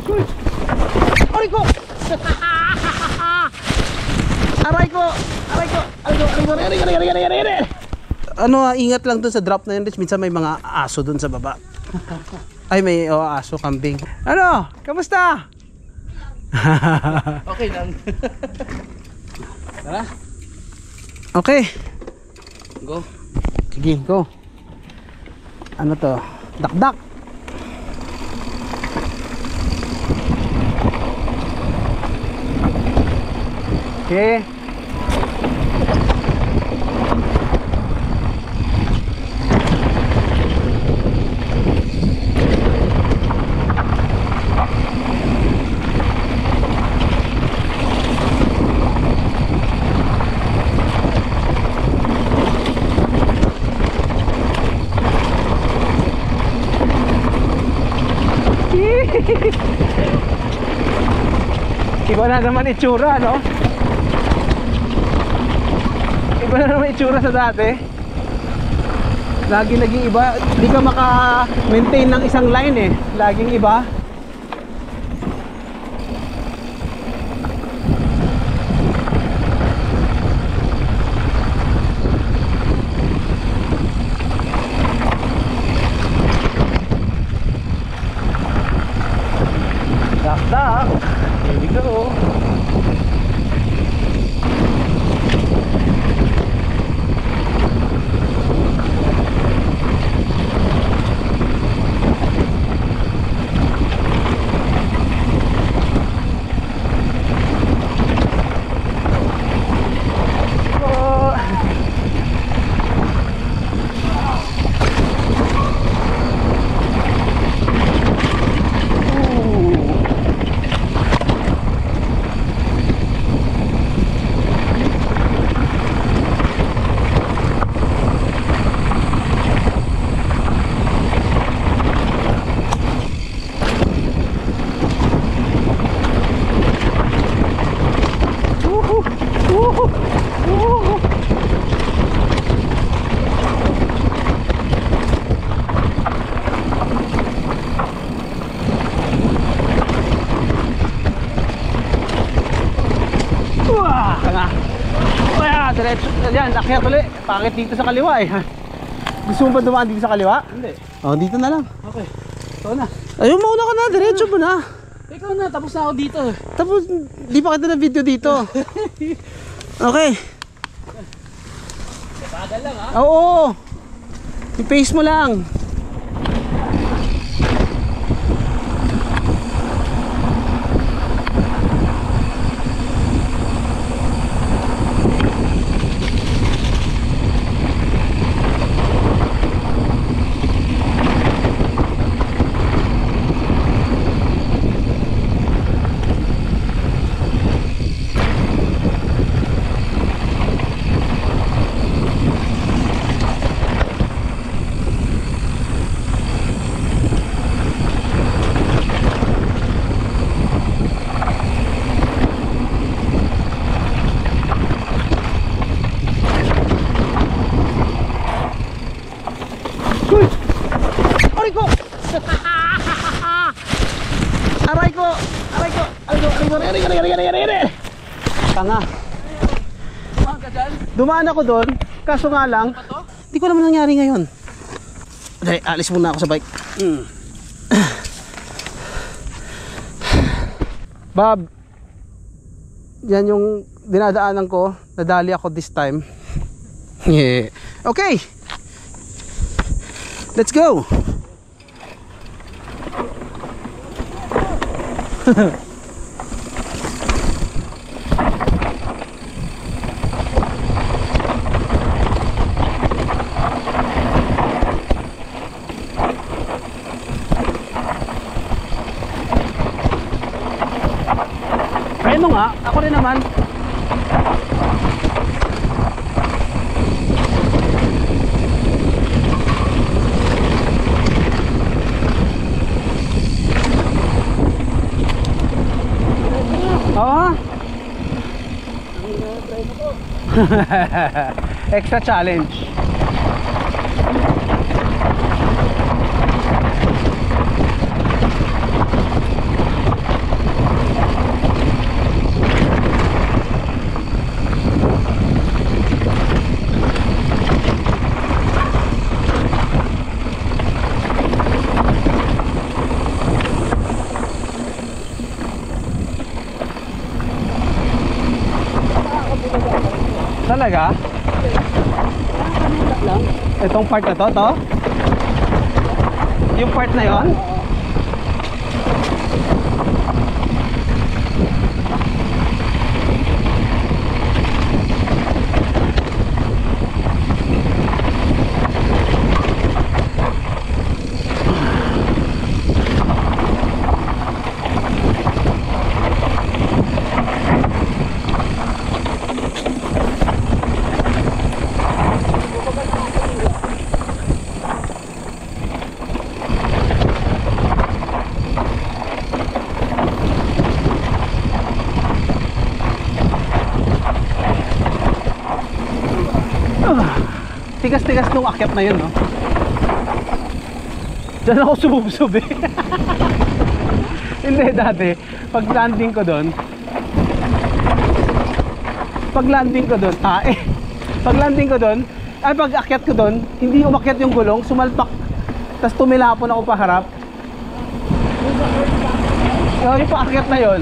Aray ko! Aray ko! Aray ko! Aray! Ano, ingat lang dun sa drop na yun, Rich. Minsan may mga aso dun sa baba. Ay, may aso, kambing. Ano? Kamusta? Okay lang. Tara. Okay. Go. Sige, go. Ano to? Dakdak. Okay. Iba na naman itsura, no? Iba na naman itsura sa dati. Lagi naging iba. Hindi ka maka-maintain ng isang line eh. Laging iba. Dak-dak. Here we go. Diretso, yan, akyat ulit. Pakit dito sa kaliwa eh. Gusto mo ba dumaan dito sa kaliwa? Hindi. Oh, dito na lang. Okay. Ikaw na. Ayun, mauna ka na, diretso mo na. Ikaw na, tapos na ako dito. Tapos, di pa kita na video dito. Okay. Bagal lang ha? Oo. I-pace mo lang. Aray ko! Aray ko! Aray ko! Aray! Tanga. Dumaan ka dyan? Dumaan ako doon, kaso nga lang, hindi ko naman nangyari ngayon. Dahil, alis muna ako sa bike. Bob, yan yung dinadaanan ko. Nadali ako this time. Yeah. Okay. Let's go. Ayun nga, ako rin naman. Oo. Extra challenge. Talaga? lang. Itong part na to? Yung part na yon? Tigas-tigas nung akyat na yun, no? Diyan ako sumubsob eh. Hindi, dati pag landing ko doon, pag landing ko doon, ay pag akyat ko doon, hindi umakyat yung gulong, sumalpak, tas tumilapon ako paharap. Yung paakyat na yun.